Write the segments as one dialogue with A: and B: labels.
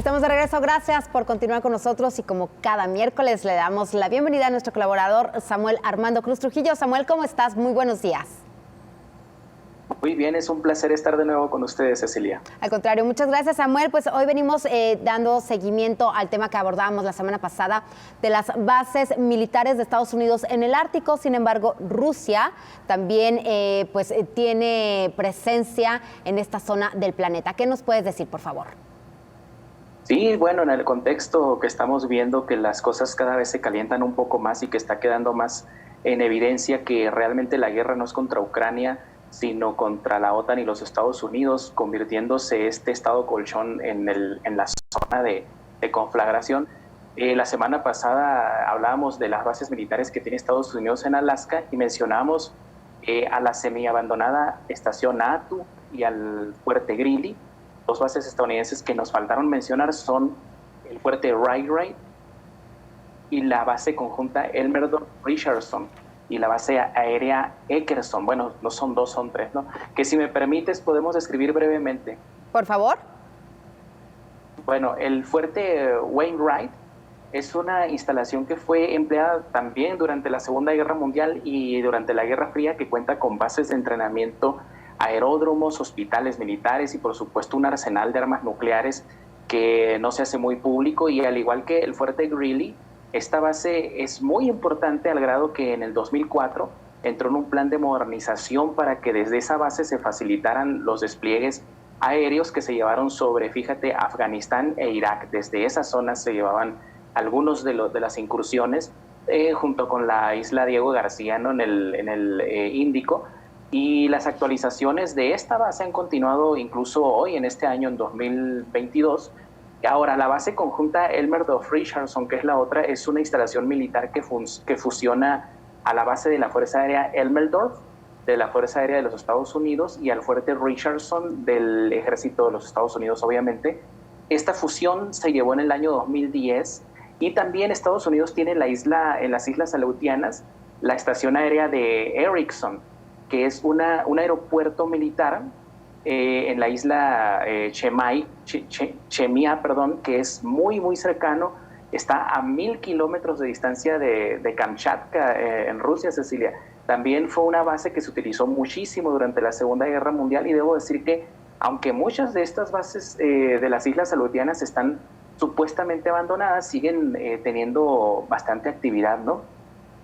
A: Estamos de regreso, gracias por continuar con nosotros y como cada miércoles le damos la bienvenida a nuestro colaborador Samuel Armando Cruz Trujillo. Samuel, ¿cómo estás? Muy buenos días.
B: Muy bien, es un placer estar de nuevo con ustedes, Cecilia.
A: Al contrario, muchas gracias, Samuel. Pues hoy venimos dando seguimiento al tema que abordábamos la semana pasada de las bases militares de Estados Unidos en el Ártico. Sin embargo, Rusia también tiene presencia en esta zona del planeta. ¿Qué nos puedes decir, por favor?
B: Sí, bueno, en el contexto que estamos viendo que las cosas cada vez se calientan un poco más y que está quedando más en evidencia que realmente la guerra no es contra Ucrania, sino contra la OTAN y los Estados Unidos, convirtiéndose este estado colchón en la zona de conflagración. La semana pasada hablábamos de las bases militares que tiene Estados Unidos en Alaska y mencionábamos a la semiabandonada estación Attu y al fuerte Greely. Dos bases estadounidenses que nos faltaron mencionar son el fuerte Ry y la base conjunta Elmendorf-Richardson y la base aérea Eckerson. Bueno, no son dos, son tres, ¿no? Que si me permites podemos describir brevemente.
A: Por favor.
B: Bueno, el fuerte Wainwright es una instalación que fue empleada también durante la Segunda Guerra Mundial y durante la Guerra Fría, que cuenta con bases de entrenamiento, aeródromos, hospitales militares y por supuesto un arsenal de armas nucleares que no se hace muy público. Y al igual que el fuerte Greely, esta base es muy importante al grado que en el 2004 entró en un plan de modernización para que desde esa base se facilitaran los despliegues aéreos que se llevaron sobre, fíjate, Afganistán e Irak. Desde esas zonas se llevaban algunos de las incursiones junto con la isla Diego García, ¿no? en el Índico. Y las actualizaciones de esta base han continuado incluso hoy, en este año, en 2022. Ahora, la base conjunta Elmendorf-Richardson, que es la otra, es una instalación militar que fusiona a la base de la Fuerza Aérea Elmendorf, de la Fuerza Aérea de los Estados Unidos, y al fuerte Richardson del Ejército de los Estados Unidos, obviamente. Esta fusión se llevó en el año 2010 y también Estados Unidos tiene en las Islas Aleutianas la estación aérea de Erickson, que es un aeropuerto militar en la isla Chemia, que es muy, muy cercano. Está a 1000 kilómetros de distancia de Kamchatka, en Rusia, Cecilia. También fue una base que se utilizó muchísimo durante la Segunda Guerra Mundial y debo decir que, aunque muchas de estas bases de las Islas Aleutianas están supuestamente abandonadas, siguen teniendo bastante actividad, ¿no?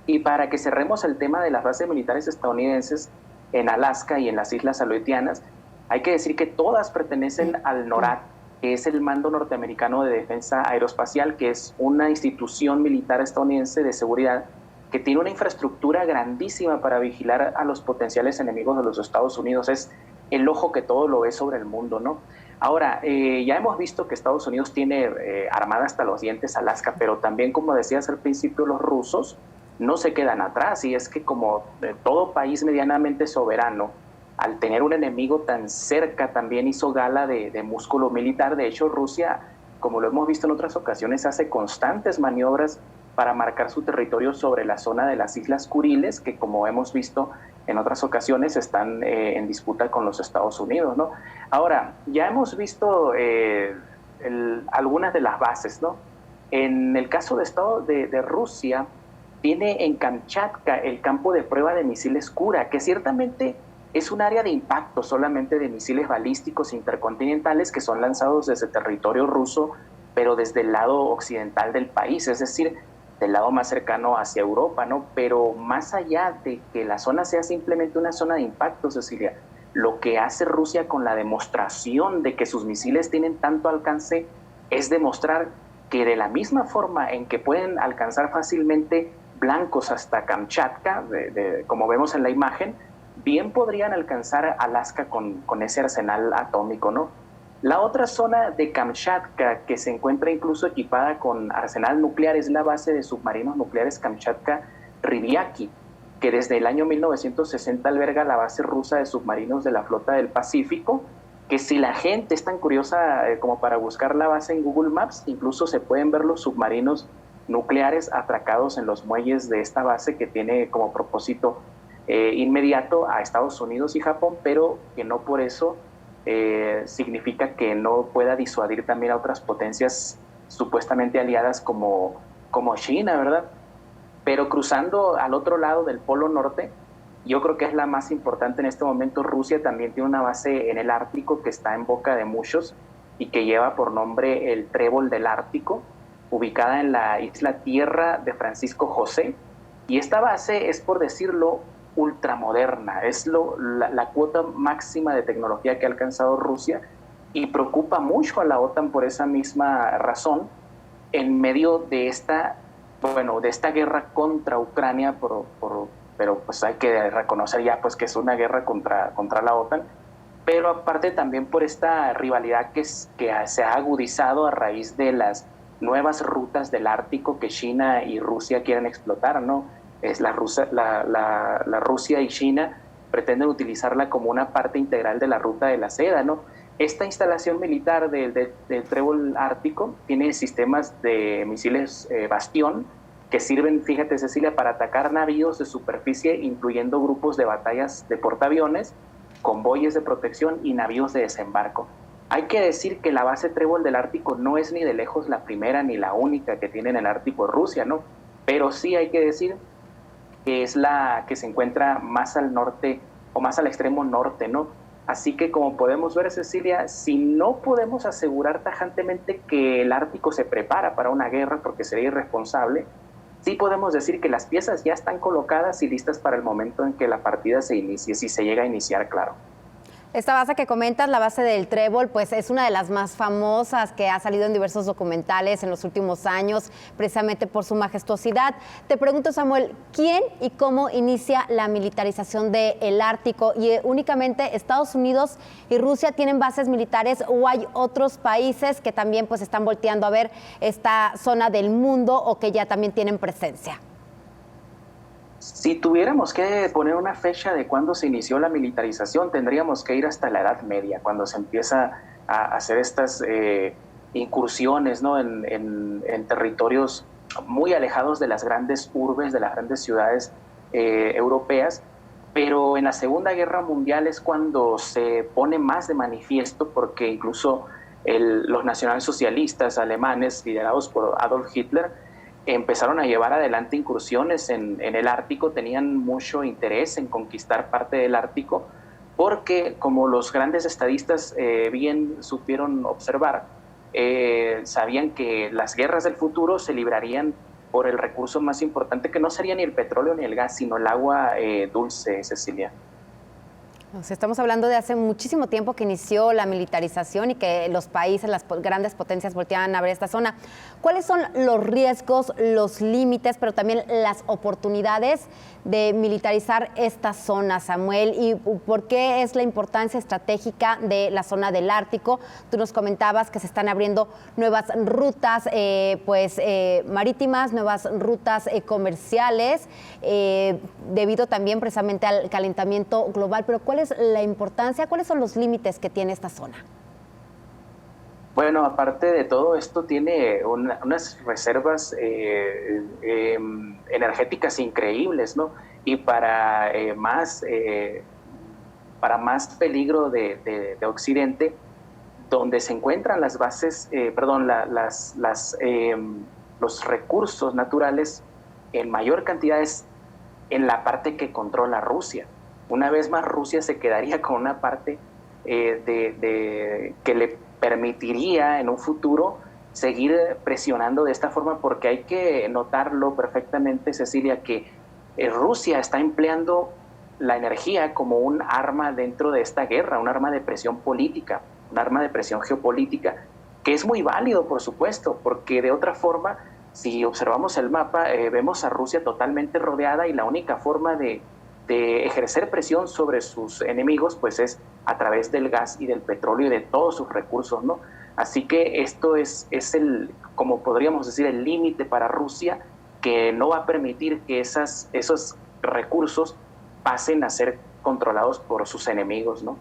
B: Y para que cerremos el tema de las bases militares estadounidenses en Alaska y en las Islas Aleutianas, hay que decir que todas pertenecen al NORAD, que es el Mando Norteamericano de Defensa Aeroespacial, que es una institución militar estadounidense de seguridad que tiene una infraestructura grandísima para vigilar a los potenciales enemigos de los Estados Unidos. Es el ojo que todo lo ve sobre el mundo, ¿no? Ahora, ya hemos visto que Estados Unidos tiene armada hasta los dientes Alaska, pero también, como decías al principio, los rusos no se quedan atrás, y es que como todo país medianamente soberano, al tener un enemigo tan cerca, también hizo gala de músculo militar. De hecho, Rusia, como lo hemos visto en otras ocasiones, hace constantes maniobras para marcar su territorio sobre la zona de las Islas Kuriles, que como hemos visto en otras ocasiones están en disputa con los Estados Unidos, ¿no? Ahora, ya hemos visto algunas de las bases, ¿no? En el caso de Rusia, tiene en Kamchatka el campo de prueba de misiles Kura, que ciertamente es un área de impacto solamente de misiles balísticos intercontinentales que son lanzados desde territorio ruso, pero desde el lado occidental del país, es decir, del lado más cercano hacia Europa, ¿no? Pero más allá de que la zona sea simplemente una zona de impacto, Cecilia, lo que hace Rusia con la demostración de que sus misiles tienen tanto alcance es demostrar que de la misma forma en que pueden alcanzar fácilmente blancos hasta Kamchatka, como vemos en la imagen, bien podrían alcanzar Alaska con ese arsenal atómico, ¿no? La otra zona de Kamchatka que se encuentra incluso equipada con arsenal nuclear es la base de submarinos nucleares Kamchatka-Rybiaki, que desde el año 1960 alberga la base rusa de submarinos de la Flota del Pacífico, que si la gente es tan curiosa como para buscar la base en Google Maps, incluso se pueden ver los submarinos nucleares atracados en los muelles de esta base, que tiene como propósito inmediato a Estados Unidos y Japón, pero que no por eso significa que no pueda disuadir también a otras potencias supuestamente aliadas como China, ¿verdad? Pero cruzando al otro lado del Polo Norte, yo creo que es la más importante en este momento. Rusia también tiene una base en el Ártico que está en boca de muchos y que lleva por nombre el Trébol del Ártico, ubicada en la isla Tierra de Francisco José. Y esta base es, por decirlo, ultramoderna, es la cuota máxima de tecnología que ha alcanzado Rusia y preocupa mucho a la OTAN por esa misma razón en medio de esta guerra contra Ucrania, pero pues hay que reconocer ya pues que es una guerra contra la OTAN, pero aparte también por esta rivalidad que se ha agudizado a raíz de las nuevas rutas del Ártico que China y Rusia quieren explotar, ¿no? Es la Rusia y China pretenden utilizarla como una parte integral de la ruta de la seda, ¿no? Esta instalación militar del Trébol Ártico tiene sistemas de misiles Bastión que sirven, fíjate Cecilia, para atacar navíos de superficie, incluyendo grupos de batallas de portaaviones, convoyes de protección y navíos de desembarco. Hay que decir que la base Trébol del Ártico no es ni de lejos la primera ni la única que tiene en el Ártico Rusia, ¿no? Pero sí hay que decir que es la que se encuentra más al norte o más al extremo norte, ¿no? Así que como podemos ver, Cecilia, si no podemos asegurar tajantemente que el Ártico se prepara para una guerra, porque sería irresponsable, sí podemos decir que las piezas ya están colocadas y listas para el momento en que la partida se inicie, si se llega a iniciar, claro.
A: Esta base que comentas, la base del Trébol, pues es una de las más famosas que ha salido en diversos documentales en los últimos años, precisamente por su majestuosidad. Te pregunto, Samuel, ¿quién y cómo inicia la militarización del Ártico? ¿Y únicamente Estados Unidos y Rusia tienen bases militares o hay otros países que también pues están volteando a ver esta zona del mundo o que ya también tienen presencia?
B: Si tuviéramos que poner una fecha de cuándo se inició la militarización, tendríamos que ir hasta la Edad Media, cuando se empieza a hacer estas incursiones, ¿no? en territorios muy alejados de las grandes urbes, de las grandes ciudades europeas. Pero en la Segunda Guerra Mundial es cuando se pone más de manifiesto, porque incluso los nacionalsocialistas alemanes, liderados por Adolf Hitler, empezaron a llevar adelante incursiones en el Ártico, tenían mucho interés en conquistar parte del Ártico, porque como los grandes estadistas bien supieron observar, sabían que las guerras del futuro se librarían por el recurso más importante, que no sería ni el petróleo ni el gas, sino el agua dulce, Cecilia.
A: Estamos hablando de hace muchísimo tiempo que inició la militarización y que los países, las grandes potencias volteaban a ver esta zona. ¿Cuáles son los riesgos, los límites, pero también las oportunidades de militarizar esta zona, Samuel? ¿Y por qué es la importancia estratégica de la zona del Ártico? Tú nos comentabas que se están abriendo nuevas rutas marítimas, nuevas rutas comerciales, debido también precisamente al calentamiento global. Pero ¿cuál es la importancia? ¿Cuáles son los límites que tiene esta zona?
B: Bueno, aparte de todo esto, tiene unas reservas energéticas increíbles, ¿no? Y para más peligro de Occidente, donde se encuentran las bases, los recursos naturales en mayor cantidad es en la parte que controla Rusia. Una vez más, Rusia se quedaría con una parte que le permitiría en un futuro seguir presionando de esta forma, porque hay que notarlo perfectamente, Cecilia, que Rusia está empleando la energía como un arma dentro de esta guerra, un arma de presión política, un arma de presión geopolítica, que es muy válido, por supuesto, porque de otra forma, si observamos el mapa, vemos a Rusia totalmente rodeada y la única forma de ejercer presión sobre sus enemigos pues es a través del gas y del petróleo y de todos sus recursos, ¿no? Así que esto es como podríamos decir, el límite para Rusia, que no va a permitir que esos recursos pasen a ser controlados por sus enemigos, ¿no?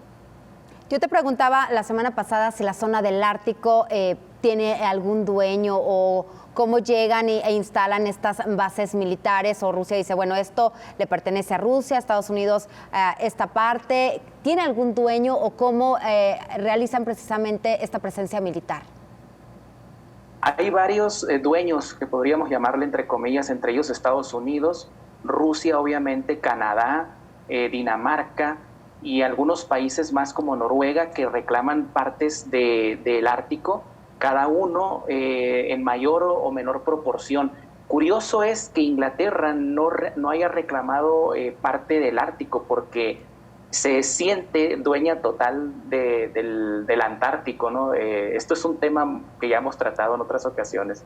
A: Yo te preguntaba la semana pasada si la zona del Ártico tiene algún dueño o cómo llegan e instalan estas bases militares, o Rusia dice, bueno, esto le pertenece a Rusia, a Estados Unidos, esta parte. ¿Tiene algún dueño o cómo realizan precisamente esta presencia militar?
B: Hay varios dueños que podríamos llamarle entre comillas, entre ellos Estados Unidos, Rusia obviamente, Canadá, Dinamarca y algunos países más como Noruega que reclaman partes del Ártico, cada uno en mayor o menor proporción. Curioso es que Inglaterra no haya reclamado parte del Ártico porque se siente dueña total del Antártico, ¿no? Esto es un tema que ya hemos tratado en otras ocasiones.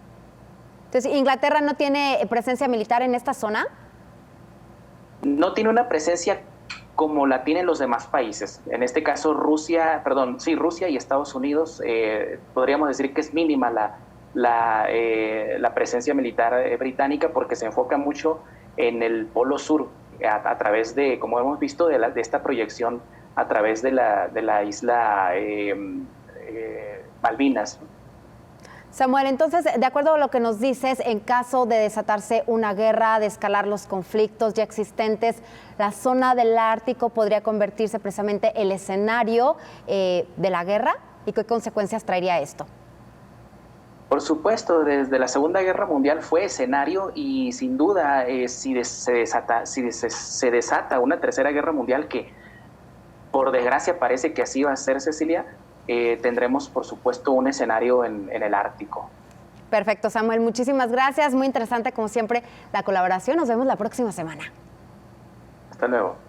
A: Entonces, ¿Inglaterra no tiene presencia militar en esta zona?
B: No tiene una presencia como la tienen los demás países. En este caso, Rusia y Estados Unidos, podríamos decir que es mínima la presencia militar británica porque se enfoca mucho en el Polo Sur, a través de, como hemos visto, de esta proyección a través de la isla Malvinas.
A: Samuel, entonces, de acuerdo a lo que nos dices, en caso de desatarse una guerra, de escalar los conflictos ya existentes, la zona del Ártico podría convertirse precisamente el escenario de la guerra. ¿Y qué consecuencias traería esto?
B: Por supuesto, desde la Segunda Guerra Mundial fue escenario y sin duda si se desata una tercera guerra mundial, que por desgracia parece que así va a ser, Cecilia, tendremos por supuesto un escenario en el Ártico.
A: Perfecto, Samuel, muchísimas gracias. Muy interesante como siempre la colaboración. Nos vemos la próxima semana.
B: Hasta luego.